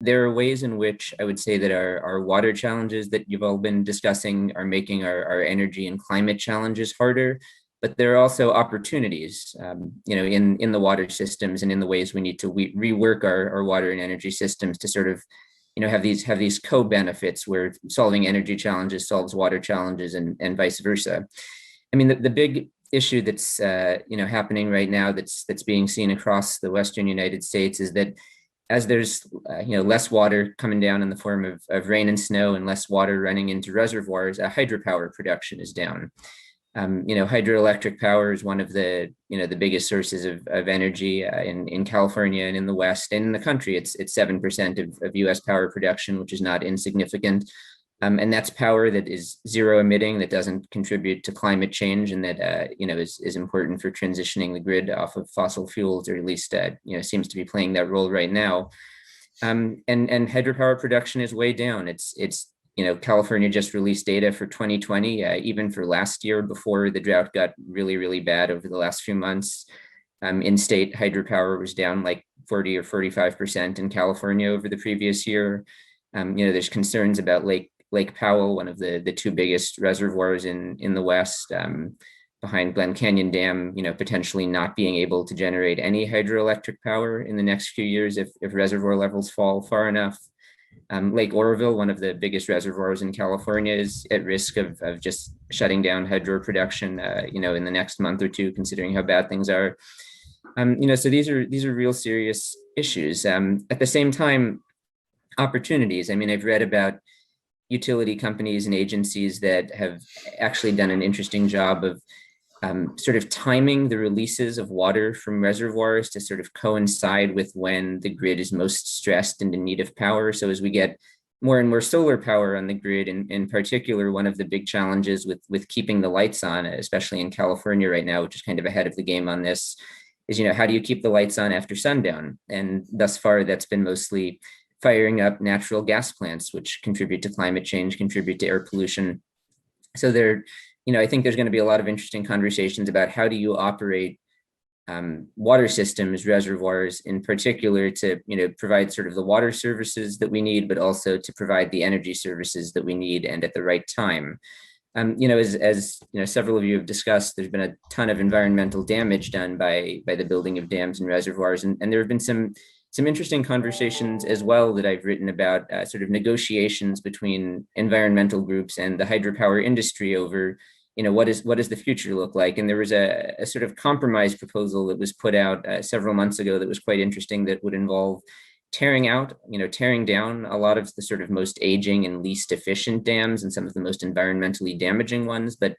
there are ways in which I would say that our water challenges that you've all been discussing are making our energy and climate challenges harder. But there are also opportunities, in the water systems and in the ways we need to rework our water and energy systems to sort of, have these co-benefits where solving energy challenges solves water challenges and vice versa. I mean, the big issue that's happening right now that's being seen across the Western United States is that as there's less water coming down in the form of rain and snow and less water running into reservoirs, hydropower production is down. Hydroelectric power is one of the biggest sources of energy in California and in the West and in the country. It's 7% of U.S. power production, which is not insignificant. And that's power that is zero emitting, that doesn't contribute to climate change, and that is important for transitioning the grid off of fossil fuels, or at least seems to be playing that role right now. And hydropower production is way down. It's California just released data for 2020, even for last year before the drought got really, really bad over the last few months. In-state hydropower was down like 40 or 45% in California over the previous year. There's concerns about Lake Powell, one of the two biggest reservoirs in the West, behind Glen Canyon Dam, potentially not being able to generate any hydroelectric power in the next few years if reservoir levels fall far enough. Lake Oroville, one of the biggest reservoirs in California, is at risk of just shutting down hydro production, in the next month or two, considering how bad things are. So these are real serious issues. At the same time, opportunities. I mean, I've read about utility companies and agencies that have actually done an interesting job of sort of timing the releases of water from reservoirs to sort of coincide with when the grid is most stressed and in need of power. So as we get more and more solar power on the grid, in particular, one of the big challenges with keeping the lights on, especially in California right now, which is kind of ahead of the game on this, is, how do you keep the lights on after sundown? And thus far, that's been mostly firing up natural gas plants, which contribute to climate change, contribute to air pollution. So I think there's going to be a lot of interesting conversations about how do you operate water systems, reservoirs in particular, to provide sort of the water services that we need, but also to provide the energy services that we need and at the right time. As several of you have discussed, there's been a ton of environmental damage done by the building of dams and reservoirs, and there have been some interesting conversations as well that I've written about, sort of negotiations between environmental groups and the hydropower industry over, what does the future look like? And there was a sort of compromise proposal that was put out several months ago that was quite interesting, that would involve tearing down a lot of the sort of most aging and least efficient dams and some of the most environmentally damaging ones, but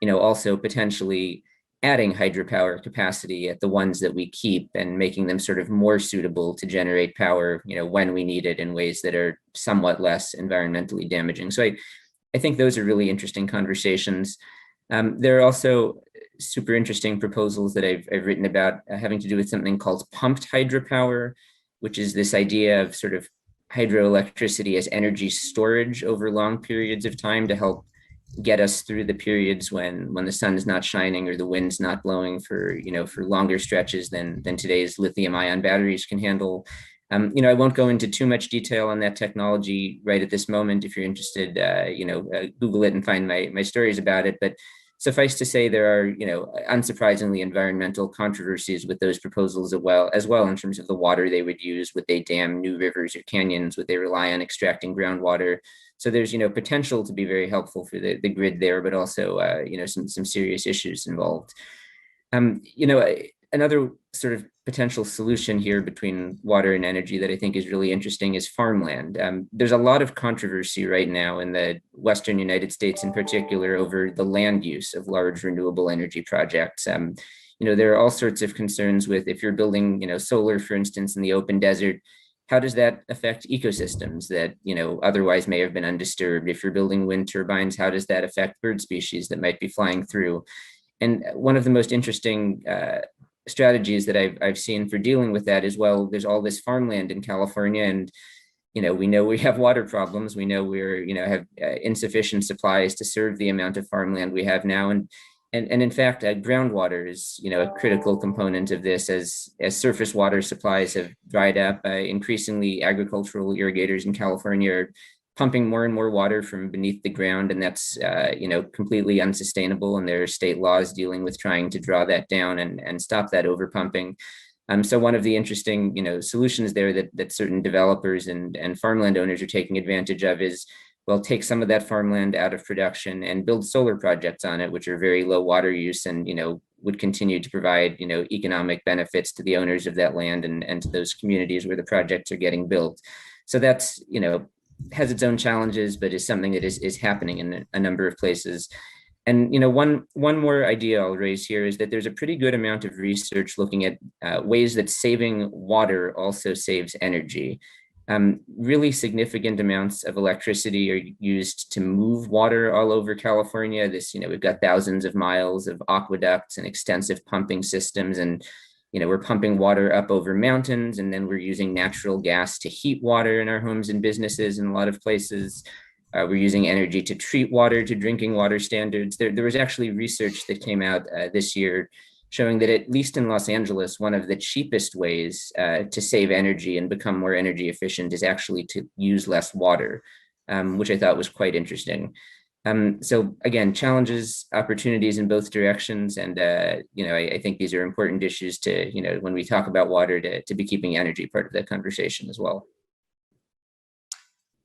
also potentially adding hydropower capacity at the ones that we keep and making them sort of more suitable to generate power, when we need it in ways that are somewhat less environmentally damaging. So I think those are really interesting conversations. There are also super interesting proposals that I've written about having to do with something called pumped hydropower, which is this idea of sort of hydroelectricity as energy storage over long periods of time to help get us through the periods when the sun is not shining or the wind's not blowing for longer stretches than today's lithium ion batteries can handle. I won't go into too much detail on that technology right at this moment. If you're interested, Google it and find my stories about it. But suffice to say, there are, unsurprisingly, environmental controversies with those proposals as well in terms of the water they would use. Would they dam new rivers or canyons? Would they rely on extracting groundwater? So there's, potential to be very helpful for the grid there, but also, some serious issues involved. Another sort of potential solution here between water and energy that I think is really interesting is farmland. There's a lot of controversy right now in the Western United States in particular over the land use of large renewable energy projects. There are all sorts of concerns with, if you're building, solar, for instance, in the open desert, how does that affect ecosystems that, otherwise may have been undisturbed? If you're building wind turbines, how does that affect bird species that might be flying through? And one of the most interesting strategies that I've seen for dealing with that is, well, there's all this farmland in California, and we know we have water problems. We know have insufficient supplies to serve the amount of farmland we have now. And And in fact, groundwater is, a critical component of this as surface water supplies have dried up. Increasingly, agricultural irrigators in California are pumping more and more water from beneath the ground, and that's, completely unsustainable. And there are state laws dealing with trying to draw that down and stop that overpumping. So one of the interesting, solutions there that certain developers and farmland owners are taking advantage of is, well, take some of that farmland out of production and build solar projects on it, which are very low water use and, would continue to provide, economic benefits to the owners of that land and to those communities where the projects are getting built. So that's, has its own challenges, but is something that is happening in a number of places. And one more idea I'll raise here is that there's a pretty good amount of research looking at ways that saving water also saves energy. Really significant amounts of electricity are used to move water all over California. We've got thousands of miles of aqueducts and extensive pumping systems, and we're pumping water up over mountains, and then we're using natural gas to heat water in our homes and businesses in a lot of places. We're using energy to treat water to drinking water standards. There was actually research that came out this year showing that at least in Los Angeles, one of the cheapest ways to save energy and become more energy efficient is actually to use less water, which I thought was quite interesting. So again, challenges, opportunities in both directions. And, I think these are important issues to, when we talk about water, to be keeping energy part of that conversation as well.